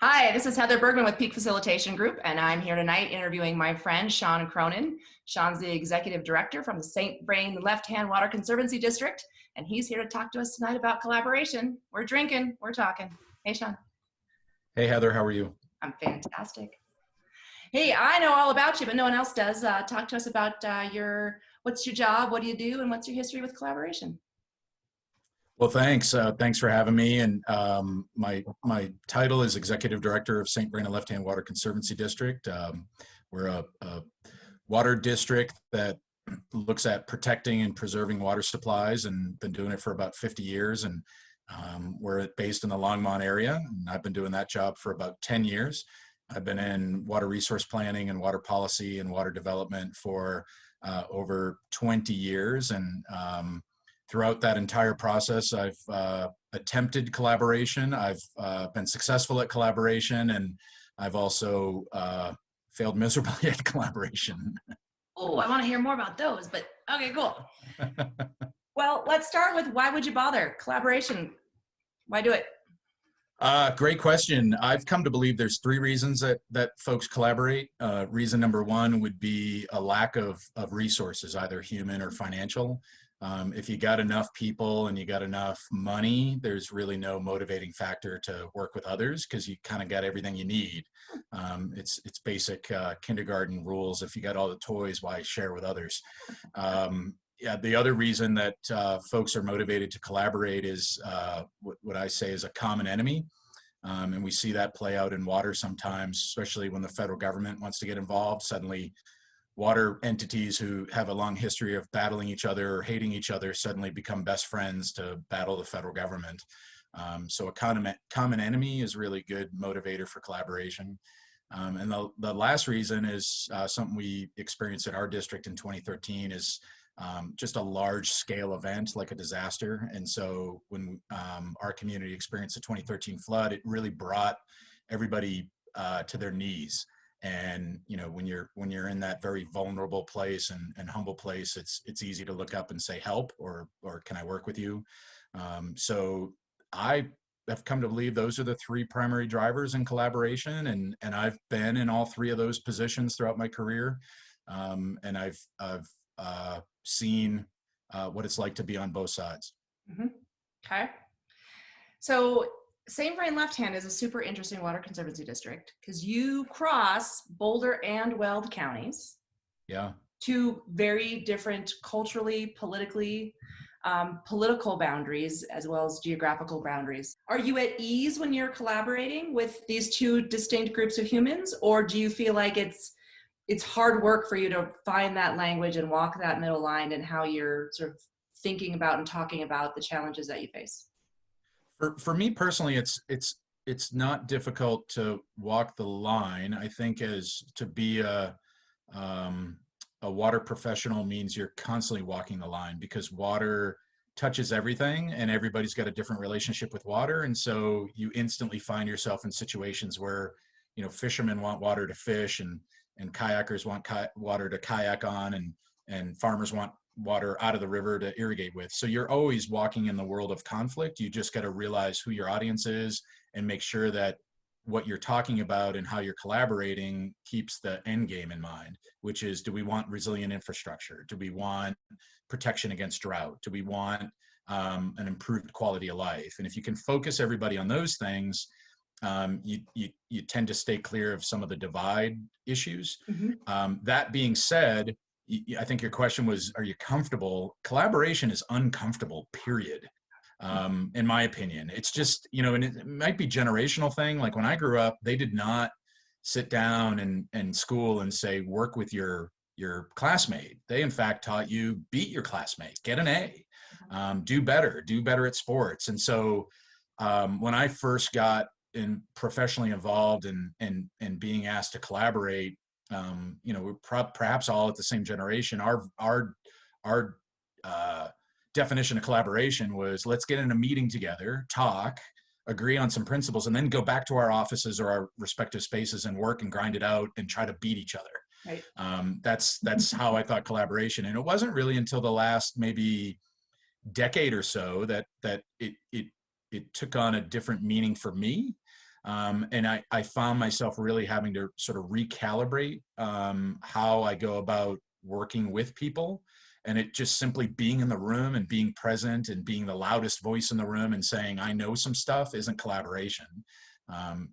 Hi, this is Heather Bergman with Peak Facilitation Group, and I'm here tonight interviewing my friend Sean Cronin. Sean's the executive director from the St. Vrain Left-Hand Water Conservancy District, and he's here to talk to us tonight about collaboration. We're drinking, we're talking. Hey, Sean. Hey, Heather, how are you? I'm fantastic. Hey, I know all about you, but no one else does. Talk to us about what's your job, what do you do, and what's your history with collaboration? Well, thanks. Thanks for having me. And my title is Executive Director of St. Vrain Left-Hand Water Conservancy District. We're a water district that looks at protecting and preserving water supplies, and been doing it for about 50 years. And we're based in the Longmont area, and I've been doing that job for about 10 years. I've been in water resource planning and water policy and water development for over 20 years. And throughout that entire process, I've attempted collaboration. I've been successful at collaboration, and I've also failed miserably at collaboration. Oh, I want to hear more about those, but okay, cool. Well, let's start with why would you bother? Collaboration, why do it? Great question. I've come to believe there's three reasons that folks collaborate. Reason number one would be a lack of resources, either human or financial. If you got enough people and you got enough money, there's really no motivating factor to work with others because you kind of got everything you need. It's basic kindergarten rules. If you got all the toys, why share with others? Yeah, the other reason that folks are motivated to collaborate is what I say is a common enemy. And we see that play out in water sometimes, especially when the federal government wants to get involved. Suddenly, water entities who have a long history of battling each other or hating each other suddenly become best friends to battle the federal government. So a common enemy is really good motivator for collaboration. And the last reason is something we experienced in our district in 2013 is just a large scale event like a disaster. And so when our community experienced the 2013 flood, it really brought everybody to their knees. And when you're in that very vulnerable place and humble place, it's easy to look up and say help or can I work with you? So I have come to believe those are the three primary drivers in collaboration, and I've been in all three of those positions throughout my career, and I've seen what it's like to be on both sides. Mm-hmm. Okay. So St. Vrain Left Hand is a super interesting water conservancy district because you cross Boulder and Weld counties. Yeah. Two very different culturally, politically, political boundaries as well as geographical boundaries. Are you at ease when you're collaborating with these two distinct groups of humans, or do you feel like it's hard work for you to find that language and walk that middle line and how you're sort of thinking about and talking about the challenges that you face? For me personally, it's not difficult to walk the line. I think as to be a water professional means you're constantly walking the line because water touches everything and everybody's got a different relationship with water. And so you instantly find yourself in situations where, fishermen want water to fish and kayakers want water to kayak on, and farmers want water out of the river to irrigate with. So you're always walking in the world of conflict. You just got to realize who your audience is and make sure that what you're talking about and how you're collaborating keeps the end game in mind, which is, do we want resilient infrastructure? Do we want protection against drought? Do we want an improved quality of life? And if you can focus everybody on those things, you tend to stay clear of some of the divide issues. Mm-hmm. That being said, I think your question was, are you comfortable? Collaboration is uncomfortable, period. In my opinion, it's just, and it might be generational thing. Like when I grew up, they did not sit down in school and say, work with your classmate. They in fact taught you beat your classmate, get an A, do better at sports. And so when I first got professionally involved and being asked to collaborate, we're perhaps all at the same generation. Our definition of collaboration was, let's get in a meeting together, talk, agree on some principles, and then go back to our offices or our respective spaces and work and grind it out and try to beat each other. Right. That's how I thought collaboration. And it wasn't really until the last maybe decade or so that it took on a different meaning for me. And I found myself really having to sort of recalibrate how I go about working with people. And it just simply being in the room and being present and being the loudest voice in the room and saying, I know some stuff isn't collaboration.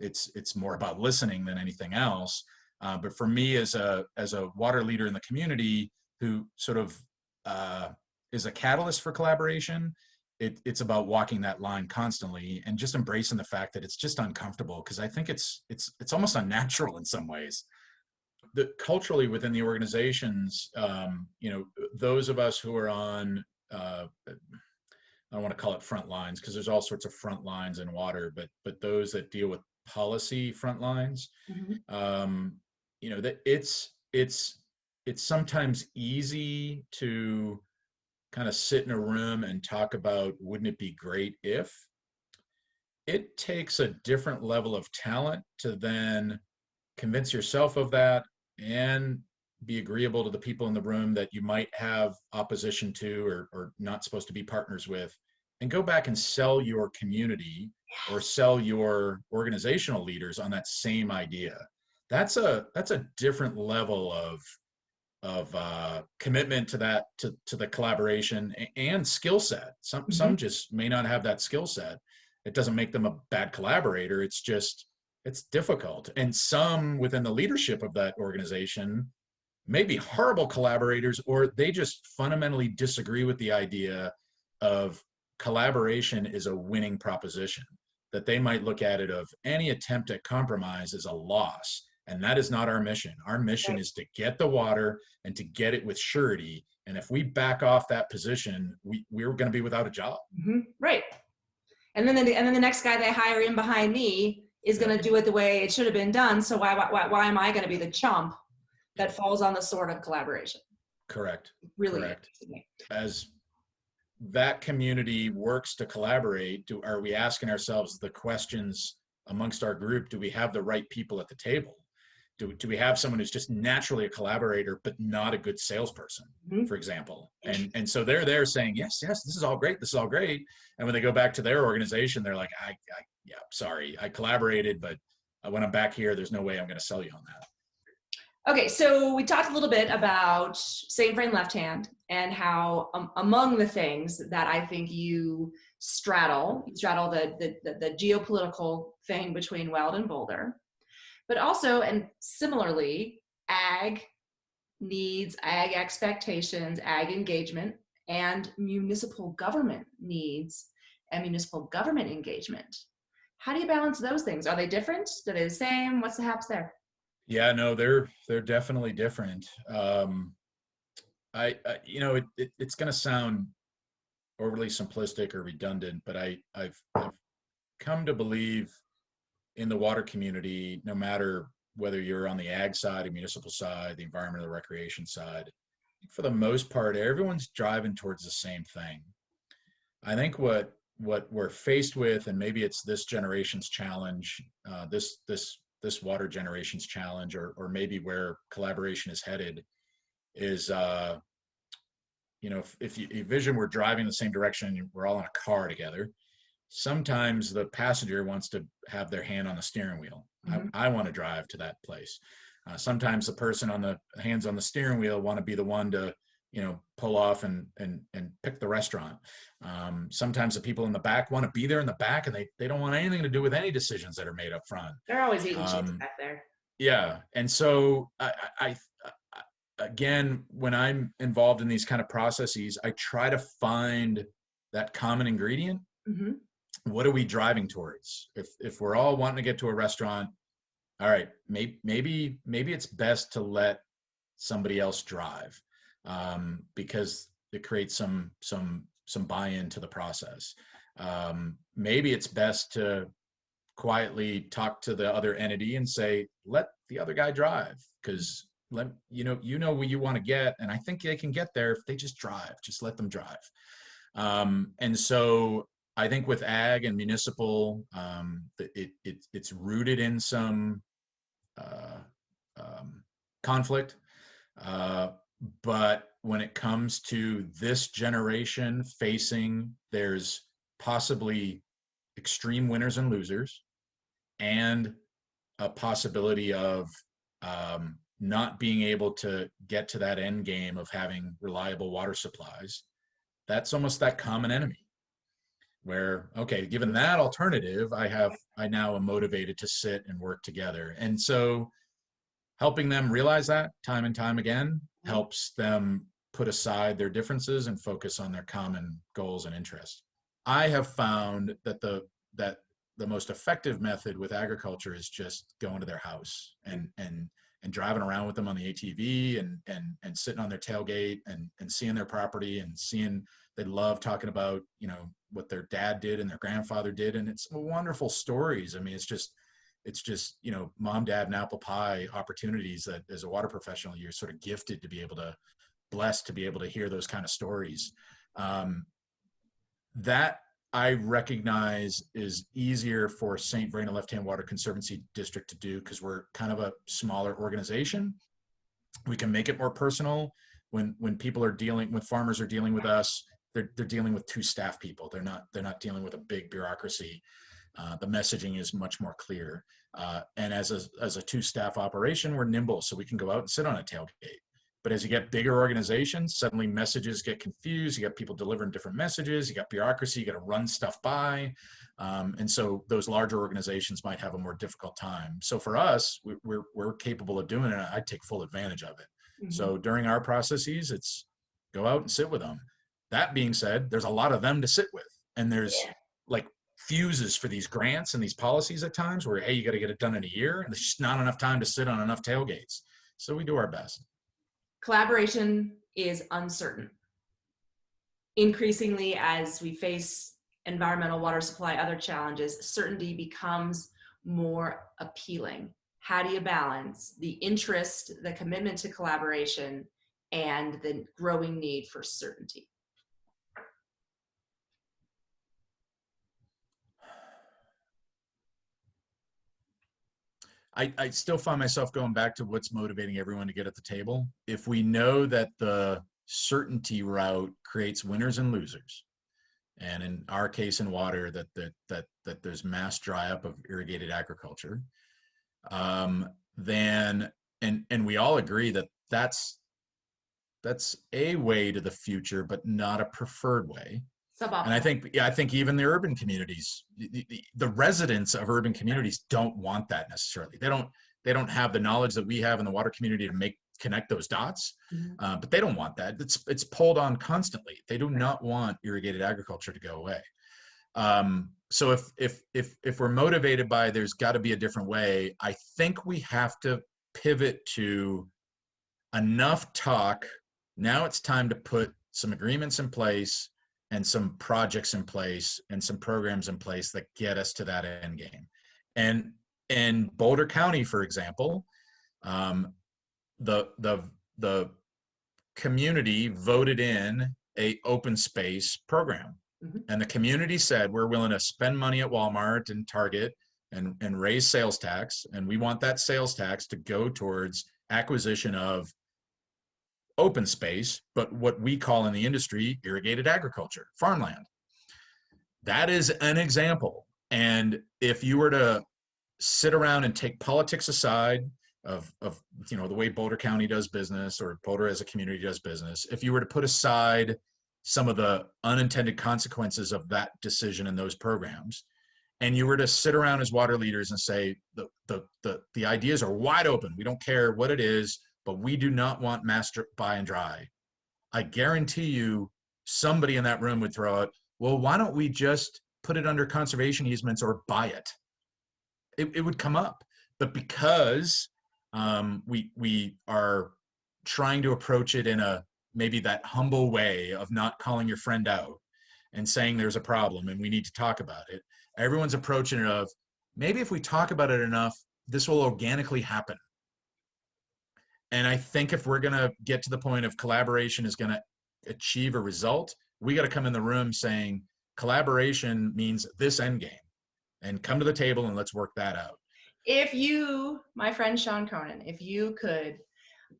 It's more about listening than anything else. But for me as a water leader in the community who sort of is a catalyst for collaboration, it's about walking that line constantly and just embracing the fact that it's just uncomfortable, because I think it's almost unnatural in some ways. Culturally within the organizations, those of us who are on, I don't want to call it front lines because there's all sorts of front lines in water, but those that deal with policy front lines, that it's sometimes easy to kind of sit in a room and talk about, wouldn't it be great if? It takes a different level of talent to then convince yourself of that and be agreeable to the people in the room that you might have opposition to or not supposed to be partners with, and go back and sell your community or sell your organizational leaders on that same idea. That's a different level of commitment to that, to the collaboration and skill set. Some just may not have that skill set. It doesn't make them a bad collaborator. It's difficult. And some within the leadership of that organization may be horrible collaborators, or they just fundamentally disagree with the idea of collaboration is a winning proposition, that they might look at it of any attempt at compromise as a loss. And that is not our mission. Our mission is to get the water and to get it with surety. And if we back off that position, we're going to be without a job. Right. And then the next guy they hire in behind me is going to do it the way it should have been done. So why am I going to be the chump that falls on the sword of collaboration? Correct. Really. Correct. As that community works to collaborate, are we asking ourselves the questions amongst our group? Do we have the right people at the table? Do we have someone who's just naturally a collaborator but not a good salesperson, for example? And so they're there saying, yes, this is all great, and when they go back to their organization, they're like, yeah, sorry, I collaborated, but when I'm back here, there's no way I'm going to sell you on that. Okay, so we talked a little bit about same brain left hand, and how among the things that I think you straddle the geopolitical thing between Weld and Boulder, but also, and similarly, ag needs, ag expectations, ag engagement, and municipal government needs and municipal government engagement. How do you balance those things? Are they different? Are they the same? What's the haps there? Yeah, no, they're definitely different. It's going to sound overly simplistic or redundant, but I've come to believe in the water community, no matter whether you're on the ag side, the municipal side, the environmental recreation side, for the most part, everyone's driving towards the same thing. I think what we're faced with, and maybe it's this generation's challenge, this water generation's challenge, or maybe where collaboration is headed, is if you envision we're driving the same direction, we're all in a car together. Sometimes the passenger wants to have their hand on the steering wheel. I want to drive to that place. Sometimes the person on the hands on the steering wheel want to be the one to, pull off and pick the restaurant. Sometimes the people in the back want to be there in the back, and they don't want anything to do with any decisions that are made up front. They're always eating chips back there. Yeah. And so I again, when I'm involved in these kind of processes, I try to find that common ingredient. What are we driving towards? If we're all wanting to get to a restaurant, all right, maybe it's best to let somebody else drive, because it creates some buy-in to the process. Maybe it's best to quietly talk to the other entity and say, let the other guy drive, because where you want to get, and I think they can get there if they just drive. Just let them drive. And so I think with ag and municipal, it's rooted in some conflict. But when it comes to this generation facing, there's possibly extreme winners and losers. and a possibility of not being able to get to that end game of having reliable water supplies, that's almost that common enemy where, okay, given that alternative, I now am motivated to sit and work together. And so helping them realize that time and time again helps them put aside their differences and focus on their common goals and interests. I have found that the most effective method with agriculture is just going to their house and driving around with them on the ATV and sitting on their tailgate and seeing their property and seeing they love talking about, you know, what their dad did and their grandfather did. And it's wonderful stories. I mean, it's just, you know, mom, dad, and apple pie opportunities that as a water professional, you're sort of gifted to be able to, blessed to be able to hear those kind of stories. That I recognize is easier for St. Vrain Left Hand Water Conservancy District to do because we're kind of a smaller organization. We can make it more personal. When people are dealing, when farmers are dealing with us, they're dealing with two staff people. They're not dealing with a big bureaucracy. The messaging is much more clear. And as a two staff operation, we're nimble, so we can go out and sit on a tailgate. But as you get bigger organizations, suddenly messages get confused. You got people delivering different messages. You got bureaucracy. You got to run stuff by. And so those larger organizations might have a more difficult time. So for us, we're capable of doing it. I take full advantage of it. Mm-hmm. So during our processes, it's go out and sit with them. That being said, there's a lot of them to sit with. And there's like fuses for these grants and these policies at times where, hey, you got to get it done in a year. And there's just not enough time to sit on enough tailgates. So we do our best. Collaboration is uncertain. Increasingly, as we face environmental, water supply, other challenges, certainty becomes more appealing. How do you balance the interest, the commitment to collaboration, and the growing need for certainty? I still find myself going back to what's motivating everyone to get at the table. If we know that the certainty route creates winners and losers, and in our case in water, that there's mass dry up of irrigated agriculture, then and we all agree that that's a way to the future, but not a preferred way. And I think even the urban communities, the residents of urban communities don't want that necessarily. They don't have the knowledge that we have in the water community to connect those dots, but they don't want that. It's pulled on constantly. They do not want irrigated agriculture to go away. So if we're motivated by there's got to be a different way, I think we have to pivot to enough talk. Now it's time to put some agreements in place and some projects in place and some programs in place that get us to that end game. And in Boulder County, for example, the community voted in a open space program. Mm-hmm. And the community said, we're willing to spend money at Walmart and Target and raise sales tax. And we want that sales tax to go towards acquisition of open space, but what we call in the industry irrigated agriculture, farmland. That is an example. And if you were to sit around and take politics aside of you know the way Boulder County does business or Boulder as a community does business, if you were to put aside some of the unintended consequences of that decision and those programs, and you were to sit around as water leaders and say the ideas are wide open, we don't care what it is, but we do not want mass buy and dry, I guarantee you somebody in that room would throw out, well, why don't we just put it under conservation easements or buy it? It would come up. But because we are trying to approach it in a maybe that humble way of not calling your friend out and saying there's a problem and we need to talk about it, everyone's approaching it of maybe if we talk about it enough, this will organically happen. And I think if we're going to get to the point of collaboration is going to achieve a result, we got to come in the room saying collaboration means this end game and come to the table and let's work that out. If you, my friend Sean Cronin, if you could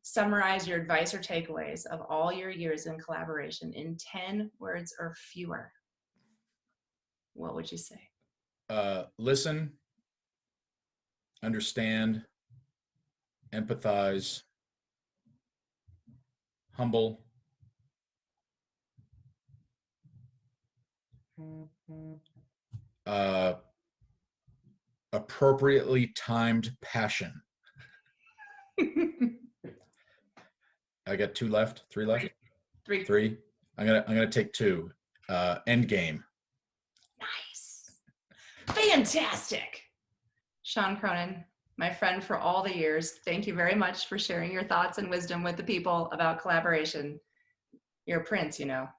summarize your advice or takeaways of all your years in collaboration in 10 words or fewer, what would you say? Listen, understand, empathize, humble, uh, appropriately timed passion. I got two left, three left, three. I'm gonna take two. End game. Nice. Fantastic. Sean Cronin, my friend for all the years, thank you very much for sharing your thoughts and wisdom with the people about collaboration. You're a prince, you know.